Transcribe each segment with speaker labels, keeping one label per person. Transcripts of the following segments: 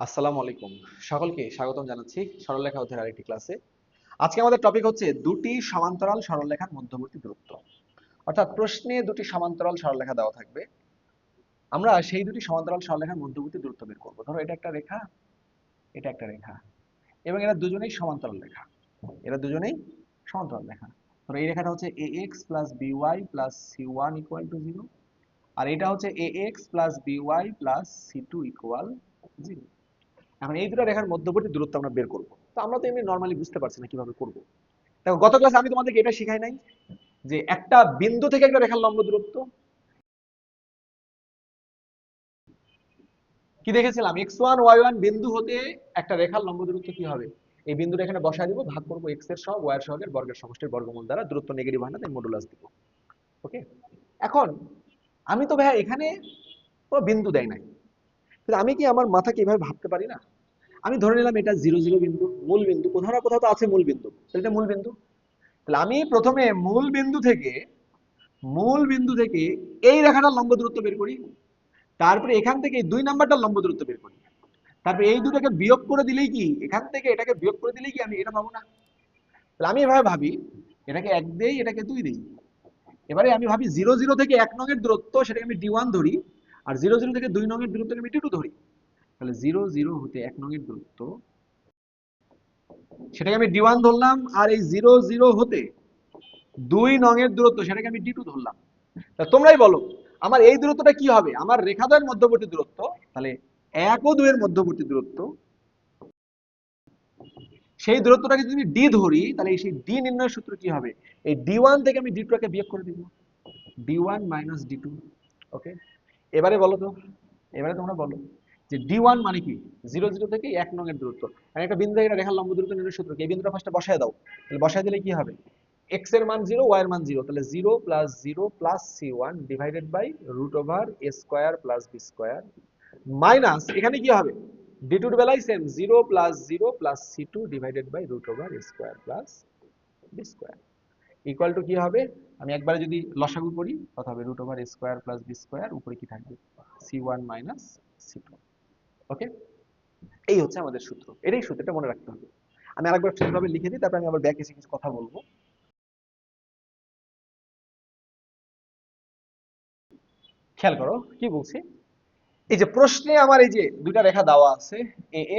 Speaker 1: আসসালামু আলাইকুম। সকলকে স্বাগতম জানাচ্ছি সরলরেখা অধ্যায়ের আরেকটি ক্লাসে। আজকে আমাদের টপিক হচ্ছে দুটি সমান্তরাল সরলরেখার মধ্যবর্তী দূরত্ব। অর্থাৎ প্রশ্নে দুটি সমান্তরাল সরলরেখা দেওয়া থাকবে। আমরা সেই দুটি সমান্তরাল সরলরেখার মধ্যবর্তী দূরত্ব বের করব। ধরো এটা একটা রেখা, এটা একটা রেখা এবং এরা দুজনেই সমান্তরাল রেখা। এরা দুজনেই সমান্তরাল রেখা। ধরো এই রেখাটা হচ্ছে ax plus by plus c1 equal to 0 আর এটা হচ্ছে ax plus by plus c2 equal 0। এখন এই দুটো রেখার মধ্যবর্তী দূরত্ব আমরা বের করব। তো আমরা তো এমনি নরমালি বুঝতে পারছি না কিভাবে করব। দেখো গত ক্লাসে আমি তোমাদেরকে এটা শিখাই নাই যে একটা বিন্দু থেকে একটা রেখার লম্ব দূরত্ব কি দেখেছিলাম, x1 y1 বিন্দু হতে একটা রেখার লম্ব দূরত্ব কি হবে। এই বিন্দুটা এখানে বসায় দিব, ভাগ করব x এর সহগ y এর সহগের বর্গের সমষ্টির বর্গমূল দ্বারা, দূরত্ব নেগেটিভ হয় না তাই মডুলাস দিব। ওকে, এখন আমি তো ভাইয়া এখানে কোনো বিন্দু দেয় নাই, কিন্তু আমি কি আমার মাথাকে এভাবে ভাবতে পারি না? আমি ধরে নিলাম এটা 0 0 বিন্দু, মূল বিন্দু, কোথাও না কোথাও তো আছে মূল বিন্দু, তাহলে এটা মূল বিন্দু। তাহলে আমি প্রথমে মূল বিন্দু থেকে এই রেখাটার লম্ব দূরত্ব বের করি, তারপরে এখান থেকে এই 2 নাম্বারটার লম্ব দূরত্ব বের করি, তারপরে এই দুটাকে বিয়োগ করে দিলেই কি, এখান থেকে এটাকে বিয়োগ করে দিলেই কি আমি এটা পাবো না? তাহলে আমি এভাবে ভাবি, এটাকে 1 দেই, এটাকে 2 দেই। এবারে আমি ভাবি 0 0 থেকে 1 নং এর দূরত্ব সেটাকে আমি d1 ধরি, আর 0 0 থেকে 2 নং এর দূরত্বকে আমি d2 ধরি। তাহলে 0 0 হতে 1 নং এর দূরত্ব সেটাকে আমি d1 ধরলাম, আর এই 0 0 হতে 2 নং এর দূরত্ব সেটাকে আমি d2 ধরলাম। তা তোমরাই বলো আমার এই দূরত্বটা কি হবে, আমার রেখাদ্বয়ের মধ্যবর্তী দূরত্ব। তাহলে 1 ও 2 এর মধ্যবর্তী দূরত্ব, সেই দূরত্বটাকে যদি আমি ডি ধরি, তাহলে সেই ডি নির্ণয়ের সূত্র কি হবে, এই d1 থেকে আমি d2 কে বিয়োগ করে দিব, d1 মাইনাস d2। ওকে, এবারে বলো তো, এবারে তোমরা বলো যে d1 মানে কি, 0 0 থেকে 1 নং এর দূরত্ব। মানে একটা বিন্দু থেকে একটা রেখার লম্ব দূরত্ব নির্ণয়ের সূত্র কি, এই বিন্দুটা ফার্স্টে বসায় দাও। তাহলে বসায় দিলে কি হবে, x এর মান 0, y এর মান 0, তাহলে 0 plus 0 plus c1 divided by root over a square plus b square, minus এখানে কি হবে, d2 এর বেলায় same 0 plus 0 plus c2 divided by root over a square plus b square equal to কি হবে, আমি একবারে যদি লসাগু করি কত হবে, root over a square plus b square, উপরে কি থাকবে c1 মাইনাস c2। ওকে, এই হচ্ছে আমাদের সূত্র, এটাই সূত্রটা মনে রাখতে হবে। আমি আরেকবার ঠিকভাবে লিখে দিই, তারপর আমি আবার ব্যাক এসে কিছু কথা বলবো। খেয়াল করো কি বলছি, এই যে প্রশ্নে আমার এই যে দুইটা রেখা দেওয়া আছে,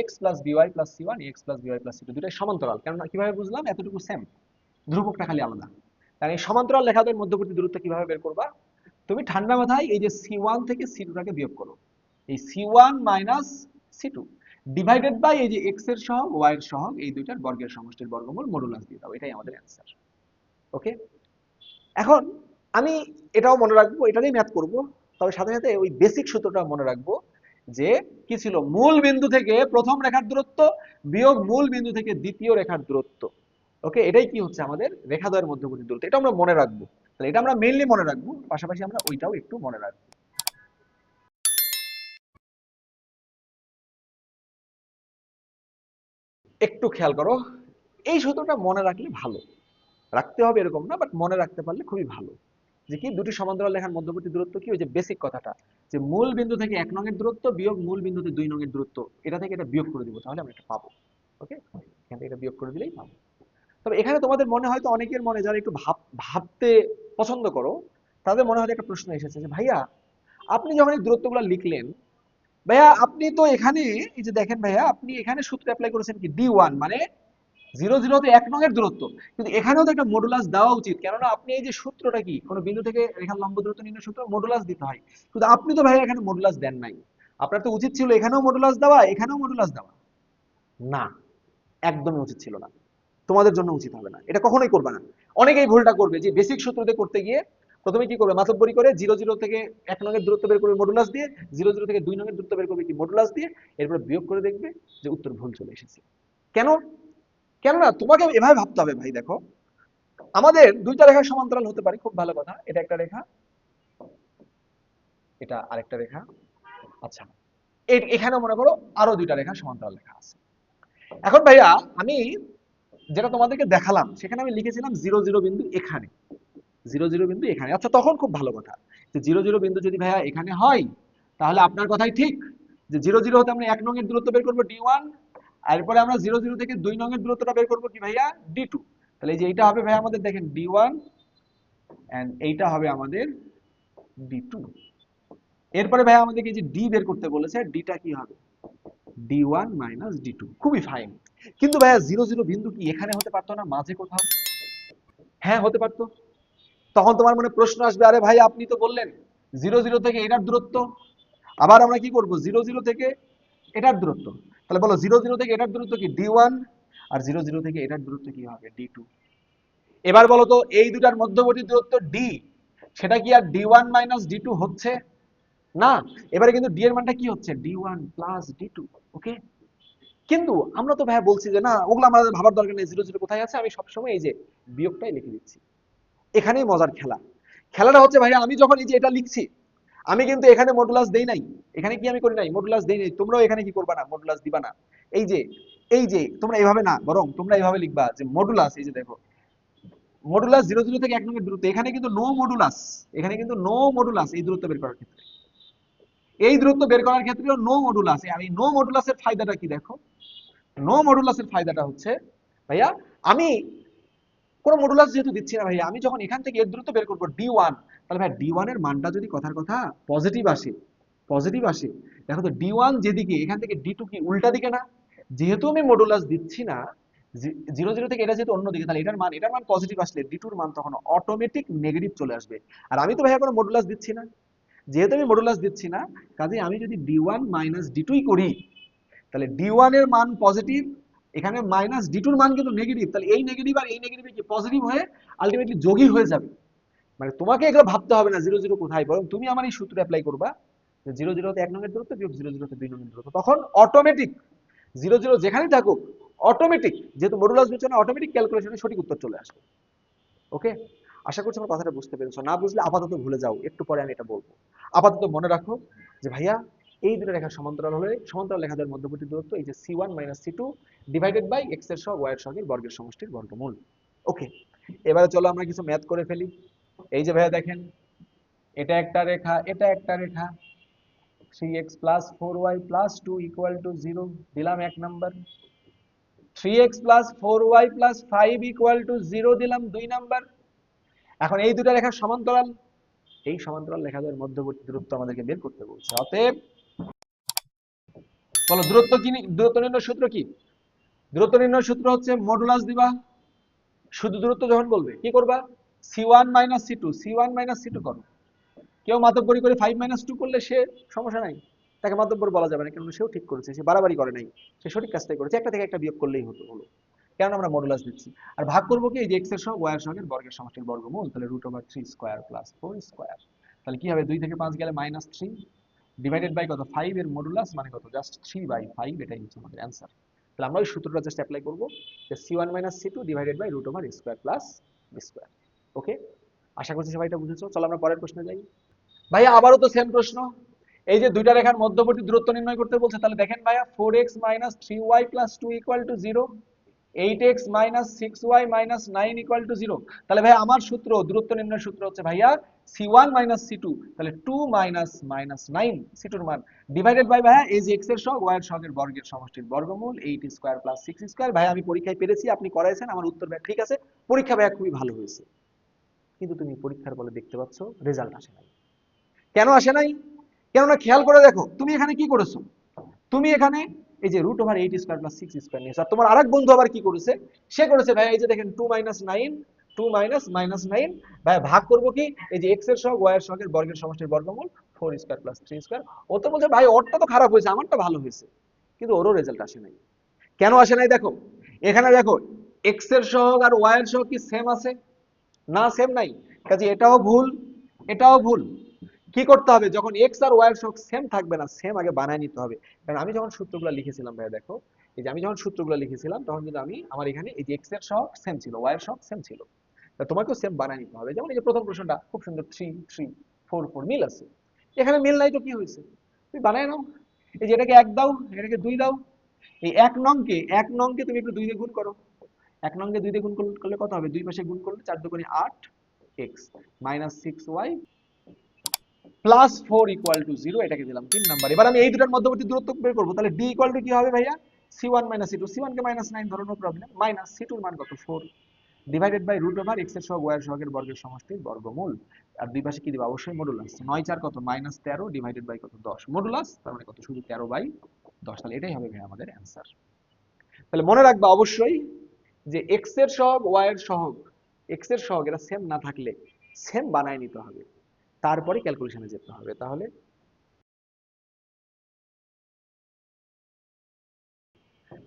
Speaker 1: ax plus by plus c1, ax plus by plus c2, দুটাই সমান্তরাল। কেন, কিভাবে বুঝলাম, এতটুকু সেম, ধ্রুবকটা খালি আলাদা। কারণ এই সমান্তরাল রেখাদের মধ্যবর্তী দূরত্ব কিভাবে বের করবা, তুমি ঠান্ডা মাথায় এই যে c1 থেকে c2 টাকে বিয়োগ করো, এই c1 minus c2 divided by এই যে x এর সহগ y এর সহগ, এই দুইটার বর্গের সমষ্টির বর্গমূল মডুলাস দিয়ে দাও, এটাই আমাদের অ্যান্সার। ওকে, এখন আমি এটাও মনে রাখবো, এটারই ম্যাথ করব, তবে সাথে সাথে ওই বেসিক সূত্রটা মনে রাখবো যে কি ছিল, মূল বিন্দু থেকে প্রথম রেখার দূরত্ব বিয়োগ মূল বিন্দু থেকে দ্বিতীয় রেখার দূরত্ব। ওকে, এটাই কি হচ্ছে আমাদের রেখাদ্বয়ের মধ্যবর্তী দূরত্ব, এটা আমরা মনে রাখবো। তাহলে এটা আমরা মেইনলি মনে রাখবো, পাশাপাশি আমরা ওইটাও একটু মনে রাখবো। একটু খেয়াল করো, এই সূত্রটা মনে রাখলে ভালো, রাখতে হবে এরকম না, বাট মনে রাখতে পারলে খুবই ভালো। যে কি, দুটি সমান্তরাল রেখার মধ্যবর্তী দূরত্ব কি, ওই যে বেসিক কথাটা, যে মূল বিন্দু থেকে 1 নং এর দূরত্ব বিয়োগ মূল বিন্দুতে 2 নং এর দূরত্ব, এটা থেকে এটা বিয়োগ করে দিব, তাহলে আমরা এটা পাবো। ওকে, এখান থেকে এটা বিয়োগ করে দিলেই পাবো। তবে এখানে তোমাদের মনে হয়তো, অনেকের মনে যারা একটু ভাবতে পছন্দ করো, তাদের মনে হয়তো একটা প্রশ্ন এসেছে যে ভাইয়া আপনি যখন এই দূরত্বগুলো লিখলেন, ভাইয়া আপনি তো এখানে, এই যে দেখেন ভাইয়া, আপনি এখানে সূত্র অ্যাপ্লাই করেছেন কি d1 মানে 0 0 তে 1 নং এর দূরত্ব, কিন্তু এখানেও তো একটা মডুলাস দেওয়া উচিত, কেননা আপনি এই যে সূত্রটা কি, কোনো বিন্দু থেকে রেখার লম্ব দূরত্ব নির্ণয় সূত্র মডুলাস দিতে হয়, কিন্তু আপনি তো ভাই এখানে মডুলাস দেন নাই। আপনার তো উচিত ছিল এখানেও মডুলাস দেওয়া, এখানেও মডুলাস দেওয়া। না, একদমই উচিত ছিল না, তোমাদের জন্য উচিত হবে না, এটা কখনোই করবে না। অনেকেই ভুলটা করবে যে বেসিক সূত্রতে করতে গিয়ে প্রথমে কি করবে, মাতব্বরি করে 0 0 থেকে 1 নং এর দূরত্ব বের করবে মডুলাস দিয়ে, 0 0 থেকে 2 নং এর দূরত্ব বের করবে কি মডুলাস দিয়ে, এরপর বিয়োগ করে দেখবে যে উত্তর ভুল চলে এসেছে। কেন, কেননা তোমাকে এভাবে ভাবতে হবে ভাই, দেখো আমাদের দুইটা রেখা সমান্তরাল হতে পারে, খুব ভালো কথা, এটা একটা রেখা, এটা আরেকটা রেখা। আচ্ছা, এখানে মনে করো আরো দুইটা রেখা সমান্তরাল রেখা আছে। এখন ভাইয়া আমি যেটা তোমাদেরকে দেখালাম, সেখানে আমি লিখেছিলাম 0 0 বিন্দু এখানে, 0 0 বিন্দু এখানে। আচ্ছা, তখন খুব ভালো কথা, যে 0 0 বিন্দু যদি ভাইয়া এখানে হয়, তাহলে আপনার কথাই ঠিক, যে 0 0 হতে আমরা 1 নং এর দূরত্ব বের করব d1, আর এরপরে আমরা 0 0 থেকে 2 নং এর দূরত্বটা বের করব কি ভাইয়া d2। তাহলে এই যে এইটা হবে ভাইয়া আমাদের দেখেন d1 এন্ড এইটা হবে আমাদের d2। এরপরে ভাইয়া আমাদেরকে যে d বের করতে বলেছে, dটা কি হবে d1 মাইনাস d2। খুবই ফাইন। কিন্তু ভাইয়া 0 0 বিন্দু কি এখানে হতে পারতো না, মাঝে কোথাও? হ্যাঁ হতে পারতো। তখন তোমার মনে প্রশ্ন আসবে, আরে ভাই আপনি তো বললেন 0 0 থেকে এটার দূরত্ব, আবার আমরা কি করব 0 0 থেকে এটার দূরত্ব। তাহলে বলো 0 0 থেকে এটার দূরত্ব কি d1, আর 0 0 থেকে এটার দূরত্ব কি হবে d2। এবার বলো তো এই দুটার মধ্যবর্তী দূরত্ব d, সেটা কি আর d1 মাইনাস d2 হচ্ছে না? এবারে কিন্তু d এর মানটা কি হচ্ছে d1 প্লাস d2। ওকে, কিন্তু আমরা তো ভাইয়া বলছি যে না ওগুলো আমাদের ভাবার দরকার নেই, 0 0 কোথায় আছে, আমি সবসময় এই যে বিয়োগটাই লিখে দিচ্ছি। এখানেই মজার খেলা। খেলাটা হচ্ছে ভাইয়া আমি যখন এই যে এটা লিখছি, আমি কিন্তু এখানে মডুলাস দেই নাই। এখানে কি আমি করি নাই, মডুলাস দেই নাই। তোমরাও এখানে কি করবা না, মডুলাস দিবা না। এই যে তোমরা এইভাবে না, বরং তোমরা এইভাবে লিখবা যে মডুলাস, এই যে দেখো মডুলাস 0 0 থেকে 1 নং এর দূরত্ব, এখানে কিন্তু নো মডুলাস, এখানে কিন্তু নো মডুলাস এই দূরত্ব বের করার ক্ষেত্রে, এই দূরত্ব বের করার ক্ষেত্রেও নো মডুলাস। আমি নো মডুলাসের ফায়দাটা কি দেখো, নো মডুলাসের ফায়দাটা হচ্ছে ভাইয়া আমি কোনো মডুলাস যেহেতু দিচ্ছি না ভাইয়া, আমি যখন এখান থেকে এর দূরত্ব বের করবো d1, তাহলে ভাই d1 এর মানটা যদি কথার কথা পজিটিভ আসে, পজিটিভ আসে, দেখো তো d1 যেদিকে, এখান থেকে d2 কি উল্টা দিকে না? যেহেতু আমি মডুলাস দিচ্ছি না, 0 0 থেকে এটা যেহেতু অন্যদিকে, তাহলে এটার মান পজিটিভ আসলে d2 এর মান তখন অটোমেটিক নেগেটিভ চলে আসবে। আর আমি তো ভাইয়া কোনো মডুলাস দিচ্ছি না, যেহেতু আমি মডুলাস দিচ্ছি না, কাজে আমি যদি d1 মাইনাস d2 করি, তাহলে d1 এর মান পজিটিভ, এখানে মাইনাস d2 এর মান কিন্তু নেগেটিভ, তাহলে এই নেগেটিভ আর এই নেগেটিভ কি পজিটিভ হয়ে আলটিমেটলি যোগী হয়ে যাবে। মানে তোমাকে এগুলো ভাবতে হবে না 0 0 কোথায়, বরং তুমি আমার এই সূত্র অ্যাপ্লাই করবা যে 0 0 তে 1 নং এর দূরত্ব বিয়োগ 0 0 তে 2 নং এর দূরত্ব, তখন অটোমেটিক 0 0 যেখানেই থাকুক অটোমেটিক, যেহেতু মডুলাস দিচ্ছ না, অটোমেটিক ক্যালকুলেশনে সঠিক উত্তর চলে আসবে। ওকে, আশা করছি আমার কথাটা বুঝতে পেরেছো। না বুঝলে আপাতত ভুলে যাও, একটু পরে আমি এটা বলবো। আপাতত মনে রাখো যে ভাইয়া এই দুটো রেখা সমান্তরাল হলে সমান্তরাল রেখাদের মধ্যবর্তী দূরত্ব এই যে c1 minus c2 divided by x এর সহগ y এর সহগের বর্গের সমষ্টির বর্গমূল। ওকে, এবারে চলো আমরা কিছু ম্যাথ করে ফেলি। এই যে ভাইয়া দেখেন, এটা একটা রেখা, এটা একটা রেখা, 3x plus 4y plus 2 equal to 0 দিলাম এক number, 3x plus 4y plus 5 equal to 0 দিলাম দুই নাম্বার। এখন এই দুটো রেখা সমান্তরাল, এই সমান্তরাল রেখাদের মধ্যবর্তী দূরত্ব আমাদেরকে বের করতে বলছে। অতএব বলো দূরত্ব কি, দূরত্ব নির্ণয়ের সূত্র কি? দূরত্ব নির্ণয়ের সূত্র হচ্ছে মডুলাস দিবা, শুধু দূরত্ব যখন বলবে কি করবা c1 minus c2, c1 minus c2 করো। কেউ মাতব্বরি করে 5 মাইনাস 2 করলে সে সমস্যা নাই, তাকে মাতব্বর বলা যাবে না, কারণ সেও ঠিক করেছে, সে বাড়াবাড়ি করে নাই, সে সঠিক কাজটাই করেছে। একটা থেকে একটা বিয়োগ করলেই হলো, কেন আমরা মডুলাস দিচ্ছি। আর ভাগ করবো কি, এই যে x এর সহগ y এর সহগের বর্গের সমষ্টির বর্গমূল, তাহলে √3 স্কয়ার প্লাস 4 স্কয়ার। তাহলে কি হবে, 2 থেকে 5 গেলে -3 ডিভাইডেড বাই কত 5 এর মডুলাস মানে কত জাস্ট 3/5, এটাই হচ্ছে আমাদের অ্যানসার। তাহলে আমরা ওই সূত্রটা জাস্ট অ্যাপ্লাই করব যে c1 c2 divided by √a square plus b square. Okay, আশা করছি সবাই এটা বুঝেছো। চলো আমরা পরের প্রশ্নে যাই। ভাইয়া আবারও তো সেম প্রশ্ন, এই যে দুইটা রেখার মধ্যবর্তী দূরত্ব নির্ণয় করতে বলছে। তাহলে দেখেন ভাইয়া 4x 3y 2 equal to 0, 8x 6y 9 equal to 0। তাহলে ভাই আমার সূত্র, দূরত্ব নির্ণয়ের সূত্র হচ্ছে ভাইয়া c1 c2, তাহলে 2 9 c2 এর মান ডিভাইডেড বাই ভাইয়া এই যে x এর সহগ y এর সহগের বর্গের সমষ্টির বর্গমূল 8 স্কয়ার প্লাস 6 স্কয়ার। ভাই আমি পরীক্ষায় পেরেছি, আপনি করাইছেন, আমার উত্তর ভাই ঠিক আছে, পরীক্ষা ভাইয়া খুবই ভালো হয়েছে। কিন্তু তুমি পরীক্ষার বলে দেখতে পাচ্ছ রেজাল্ট আসে নাই। কেন আসে নাই? কেননা খেয়াল করে দেখো তুমি এখানে কি করেছো, তুমি এখানে এই যে √8 স্কয়ার প্লাস 6 স্কয়ার নিয়েছো। আর তোমার আরেক বন্ধু আবার কি করেছে, সে করেছে ভাই এই যে দেখেন 2 9, 2 -9 ভাই ভাগ করবো কি, এই যে x এর সহগ y এর সহগের বর্গের সমষ্টির বর্গমূল 4 স্কয়ার প্লাস 3 স্কয়ার। ও তো বলছে ভাই ওরটা তো খারাপ হয়েছে, আমারটা ভালো হয়েছে, কিন্তু ওরও রেজাল্ট আসে নাই। কেন আসে নাই দেখো, এখানে দেখো x এর সহগ আর y এর সহগ কি সেম আছে? না, সেম নাই। কাজে এটাও ভুল, এটাও ভুল। কি করতে হবে, যখন এক্স আর ওয়াই এর সহগ সেম থাকবে না, সেম আগে বানায় নিতে হবে। কারণ আমি যখন সূত্রগুলো লিখেছিলাম ভাই দেখো, এই যে আমি যখন সূত্রগুলো লিখেছিলাম তখন কিন্তু আমি আমার এখানে এই যে এক্স এর সহগ সেম ছিল, ওয়াই এর সহগ সেম ছিল। তা তোমাকেও সেম বানায় নিতে হবে। যেমন এই যে প্রথম প্রশ্নটা খুব সুন্দর, 3 3 4 4 মিল আছে। এখানে মিল নাই তো কি হয়েছে, তুমি বানায় নাও। এই যে এটাকে 1 দাও, এটাকে 2 দাও, এই এক নংকে তুমি একটু 2 দিয়ে গুণ করো। 1 নংকে 2 দিয়ে গুণ করলে কত হবে, দুই পাশে গুণ করলে 4 দুগুণে 8 x -6y +4 ইকুয়াল টু 0, এটাকে দিলাম 3 নাম্বার। এবার আমি এই দুটার মধ্যবর্তী দূরত্ব বের করব, তাহলে d ইকুয়াল টু কি হবে ভাইয়া, c1 - c2, c1 কে -9 ধরো, নো প্রবলেম, মাইনাস c2 এর মান কত 4 divided by root over x এর সহগ y এর সহগের বর্গের সমষ্টির বর্গমূল। আর দুই পাশে কি দিব, অবশ্যই মডুলাস। 9 4 কত, -13 ডিভাইডেড বাই কত 10 মডুলাস, তার মানে কত, শুধু 13/10। তাহলে এটাই হবে ভাই আমাদের অ্যানসার। তাহলে মনে রাখবা অবশ্যই যে x এর সহগ y এর সহগ, x এর সহগ এরা সেম না থাকলে সেম বানায় নিতে হবে, তারপরে ক্যালকুলেশনে যেতে হবে। তাহলে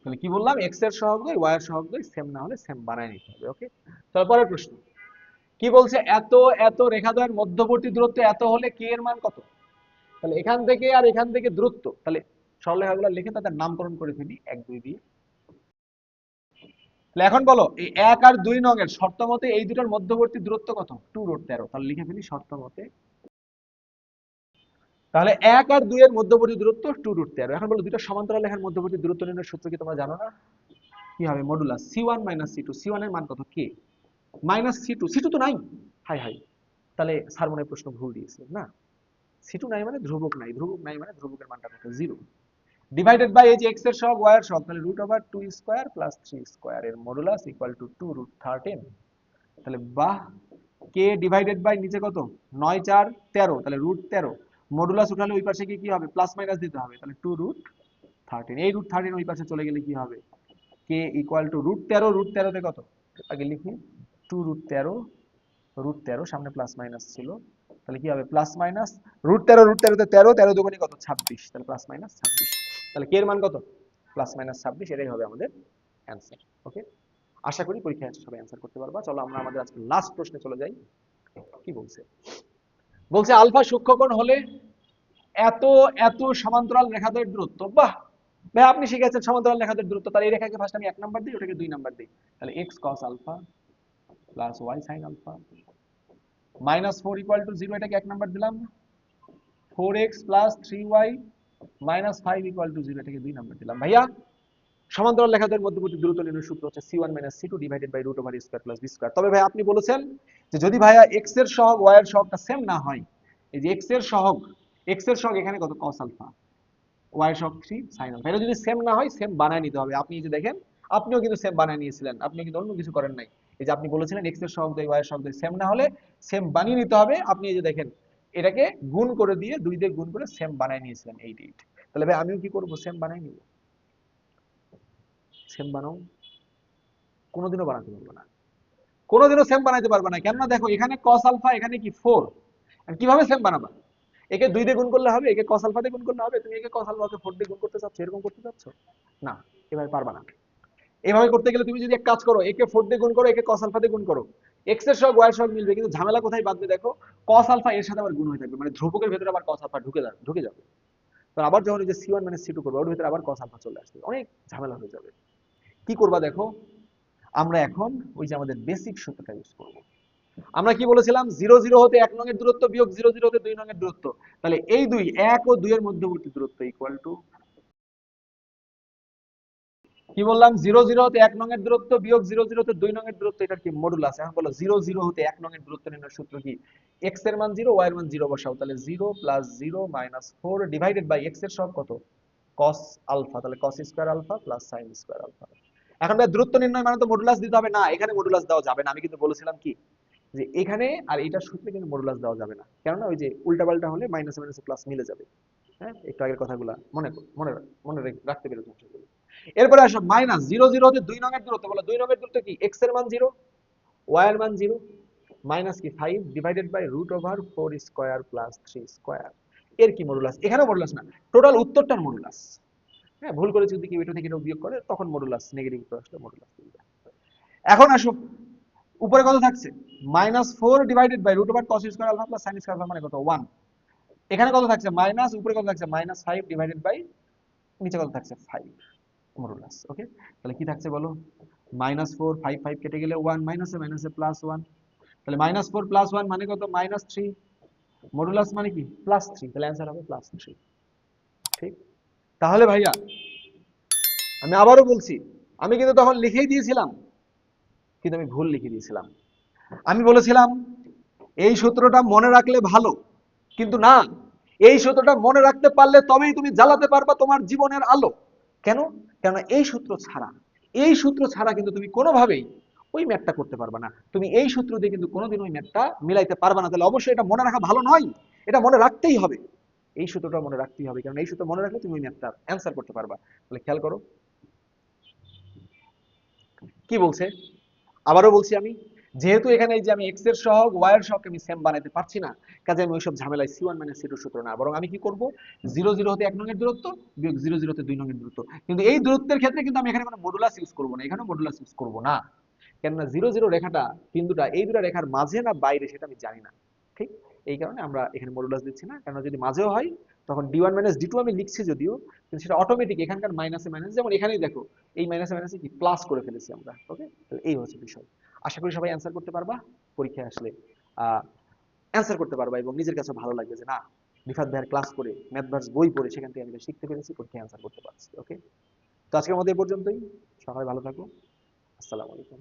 Speaker 1: তাহলে কি বললাম, x এর সহগ y এর সহগ সেম না হলে সেম বানায় নিতে হবে। ওকে, তারপরের প্রশ্ন কি বলছে, এত এত রেখাদ্বয়ের মধ্যবর্তী দূরত্ব এত হলে কে এর মান কত। তাহলে এখান থেকে আর এখান থেকে দূরত্ব, তাহলে সরলরেখাগুলো লিখে তাদের নামকরণ করে ফেলি 1 2 দিয়ে। তাহলে এখন বলো এই 1 আর 2 নং এর শর্ত মতে এই দুটোর মধ্যবর্তী দূরত্ব কত, 2√13। তাহলে লিখে ফেলি শর্ত মতে, তাহলে 1 আর 2 এর মধ্যবর্তী দূরত্ব 2√13। এখন বলো দুটো সমান্তরাল রেখার মধ্যবর্তী দূরত্ব নির্ণয়ের সূত্র কি তোমরা জানো না? কি হবে, মডুলাস c1 - c2, c1 এর মান কত, k মাইনাস c2, c2 তো নাই, হাই হাই, তাহলে স্যার মনে হয় প্রশ্ন ভুল দিয়েছে না, c2 নাই মানে ধ্রুবক নাই, ধ্রুবক নাই মানে ধ্রুবকের মানটা কত, 0 ডিভাইডেড বাই এই যে x এর সহগ y এর সহগ, তাহলে √2 স্কয়ার প্লাস 3 স্কয়ার এর মডুলাস ইকুয়াল টু 2√13। তাহলে বাহ, k ডিভাইডেড বাই নিচে কত, 9 4 13, তাহলে √13 মডুলাস উঠালে ওই পাশে কি হবে, প্লাস মাইনাস দিতে হবে, তাহলে 2√13। এই √13 ওই পাশে চলে গেলে কি হবে, k ইকুয়াল টু √13, √13 তে কত, আগে লিখি 2√13, √13 সামনে প্লাস মাইনাস ছিল, তাহলে কি হবে প্লাস মাইনাস √13, √13 তে 13, 13 দুগুণে কত 26, তাহলে প্লাস মাইনাস 26। তাহলে কে এর মান কত, প্লাস মাইনাস 26, এটাই হবে আমাদের অ্যান্সার। ওকে, আশা করি পরীক্ষায় সবাই অ্যান্সার করতে পারবা। চলো আমরা আমাদের আজকে লাস্ট প্রশ্নে চলে যাই। কি বলছে, বলছে আলফা সূক্ষ্মকোণ হলে এত এত সমান্তরাল রেখাদ্বয়ের দূরত্ব। বাহ ভাই, আপনি শিখেছেন সমান্তরাল রেখাদ্বয়ের দূরত্ব, তাহলে এই রেখাকে ফার্স্ট আমি 1 নাম্বার দিই, ওটাকে 2 নাম্বার দিই। তাহলে x cos alpha plus y sin alpha -4 equal to 0, এটাকে 1 নাম্বার দিলাম। 4x plus 3y minus 5 equal to 0, এটাকে 2 নাম্বার দিলাম। ভাইয়া সমান্তরাল রেখাদ্বয়ের মধ্যবর্তী দূরত্ব নির্ণয়ের সূত্র হচ্ছে c1 - c2 divided by √a² plus b square. তবে ভাই আপনি বলেছেন যে যদি ভাইয়া x এর সহগ y এর সহগটা সেম না হয়, এই যে x এর সহগ এখানে কত, cos আলফা, y এর সহগ 3 sin আলফা, এটা যদি সেম না হয় সেম বানায় নিতে হবে। আপনি এই যে দেখেন, আপনিও কিন্তু সেম বানায় নিয়েছিলেন, আপনি কিন্তু অন্য কিছু করেন নাই। এই যে আপনি বলেছিলেন x এর সহগ y এর সহগ সেম না হলে সেম বানিয়ে নিতে হবে, আপনি এই যে দেখেন এটাকে গুণ করে দিয়ে 2 দিয়ে গুণ করে সেম বানায় নিয়েছিলেন 8 8। তাহলে ভাই আমিও কি করব, সেম বানাই নিব। সেম বানাও, কোনোদিনও বানাতে পারবে না, কোনোদিনও সেম বানাইতে পারবে না। কেননা দেখো এখানে cos আলফা, এখানে কি 4, আর কিভাবে সেম বানাবা, একে 2 দিয়ে গুণ করলে হবে, একে cos আলফা দিয়ে গুণ করলে হবে, তুমি একে cos আলফাকে 4 দিয়ে গুণ করতে চাচ্ছ, এরকম করতে চাচ্ছ না, এভাবে পারবা না। এভাবে করতে গেলে তুমি যদি এক কাজ করো, একে 4 দিয়ে গুণ করো, একে cos আলফা দিয়ে গুণ করো, x এর সহগ y এর সহগ মিলবে, কিন্তু ঝামেলা কোথায় বাঁধবে দেখো, cos আলফা এর সাথে আবার গুণ হয়ে থাকবে, মানে ধ্রুবকের ভেতরে আবার cos আলফা ঢুকে যাবে। তো আবার যখন এই যে c1 - c2 করবে, ওর ভিতরে আবার cos আলফা চলে আসবে, অনেক ঝামেলা হয়ে যাবে। কি করবা দেখো, আমরা এখন ওই যে আমাদের বেসিক সূত্রটা ইউজ করব। আমরা কি বলেছিলাম, 0 0 হতে 1 নং এর দূরত্ব বিয়োগ 0 0 হতে 2 নং এর দূরত্ব, তাহলে এই 1 ও 2 এর মধ্যবর্তী দূরত্ব ইকুয়াল টু, কি বললাম, 0 0 হতে 1 নং এর দূরত্ব বিয়োগ 0 0 হতে 2 নং এর দূরত্ব, এটার কি মডুলাস। এখন বলো 0 0 হতে 1 নং এর দূরত্ব নির্ণয়ের সূত্র কি, x এর মান 0, y এর মান 0 বসাও, তাহলে 0 plus 0 minus 4 divided by x এর সহগ কত, cos আলফা, তাহলে cos square alpha plus sin square alpha. এখন ভাই দূরত্ব নির্ণয় মানে তো মডুলাস দিতে হবে না, এখানে মডুলাস দেওয়া যাবে না। আমি কিন্তু বলেছিলাম কি যে এখানে আর এটার সূত্রে কিন্তু মডুলাস দেওয়া যাবে না, কেননা ওই যে উল্টাপাল্টা হলে মাইনাসে মাইনাসে প্লাস মিলে যাবে। হ্যাঁ, একটু আগের কথাগুলো মনে মনে রাখতে পেরেছো আশা করি। এরপরে আসো মাইনাস 0 0 হতে 2 নং এর দূরত্ব, বলো 2 নং এর দূরত্ব কি, x এর মান 0, y এর মান 0, মাইনাস কি 5 divided by √4 square plus 3 square, এর কি মডুলাস, এখানেও মডুলাস না, টোটাল উত্তরটার মডুলাস। হ্যাঁ, ভুল করেছি যদি কেউ এটা থেকে এটা বিয়োগ করে, তখন মডুলাস, নেগেটিভ উত্তর আসলে মডুলাস দিবে। এখন আসো উপরে কত থাকছে, -4 divided by √cos square alpha plus sin square alpha মানে কত, 1। এখানে কত থাকছে মাইনাস, উপরে কত থাকছে -5 ডিভাইডেড বাই নিচে কত থাকছে 5 মডুলাস। ওকে, তাহলে কি থাকছে বলো, -4 5 5 কেটে গেলে 1, মাইনাসে মাইনাসে প্লাস 1, তাহলে -4 প্লাস 1 মানে কত, -3, মডুলাস মানে কি +3, তাহলে অ্যান্সার হবে +3। ঠিক, তাহলে ভাইয়া আমি আবারও বলছি, আমি কিন্তু তখন লিখেই দিয়েছিলাম, কিন্তু আমি ভুল লিখে দিয়েছিলাম। আমি বলেছিলাম এই সূত্রটা মনে রাখলে ভালো, কিন্তু না, এই সূত্রটা মনে রাখতে পারলে তবেই তুমি জ্বালাতে পারবা তোমার জীবনের আলো। কেন? কেননা এই সূত্র ছাড়া কিন্তু তুমি কোনোভাবেই ওই ম্যাথটা করতে পারবা না। তুমি এই সূত্র দিয়ে কিন্তু কোনোদিন ওই ম্যাথটা মিলাইতে পারবা না। তাহলে অবশ্যই এটা মনে রাখা ভালো নয়, এটা মনে রাখতেই হবে। এই সূত্রটা মনে রাখতেই হবে, কারণ এই সূত্র মনে রাখলে তুমি ওই ম্যাথটা অ্যান্সার করতে পারবা। তাহলে খেয়াল করো কি বলছে। আবারও বলছি আমি, যেহেতু এখানে এই যে আমি এক্স এর সহগ ওয়াই এর সহগ আমি সেম বানাইতে পারছি না, কাজে আমি ওইসব ঝামেলায় C one minus C two সূত্র না, বরং আমি কি করব, জিরো জিরো হতে 1 নং এর দূরত্ব বিয়োগ জিরো জিরো হতে 2 নং এর দূরত্ব। কিন্তু এই দূরত্বের ক্ষেত্রে কিন্তু আমি এখানে কোনো মডুলাস ইউজ করব না, এখানে মডুলাস ইউজ করব না। কেননা জিরো জিরো রেখাটা বিন্দুটা এই দুটো রেখার মাঝে না বাইরে সেটা আমি জানি না। ঠিক, এই কারণে আমরা এখানে মডুলাস দিচ্ছি না। কেননা যদি মাঝেও হয় তখন D one minus D two আমি লিখছি যদিও, কিন্তু সেটা অটোমেটিক এখানকার মাইনাসে মাইনাস, যেমন এখানেই দেখো এই মাইনাসে মাইনাসে কি প্লাস করে ফেলেছি আমরা। ওকে, তাহলে এই হচ্ছে বিষয়। আশা করি সবাই অ্যান্সার করতে পারবা, পরীক্ষায় আসলে অ্যান্সার করতে পারবা এবং নিজের কাছে ভালো লাগবে যে না, রিফাত ভাইয়ের ক্লাস করে ম্যাথ ভার্স বই পড়ে সেখান থেকে আমি এটা শিখতে পেরেছি, পরীক্ষায় অ্যান্সার করতে পারছি। ওকে, তো আজকের মতো এই পর্যন্তই। সবাই ভালো থাকো। আসসালামু আলাইকুম।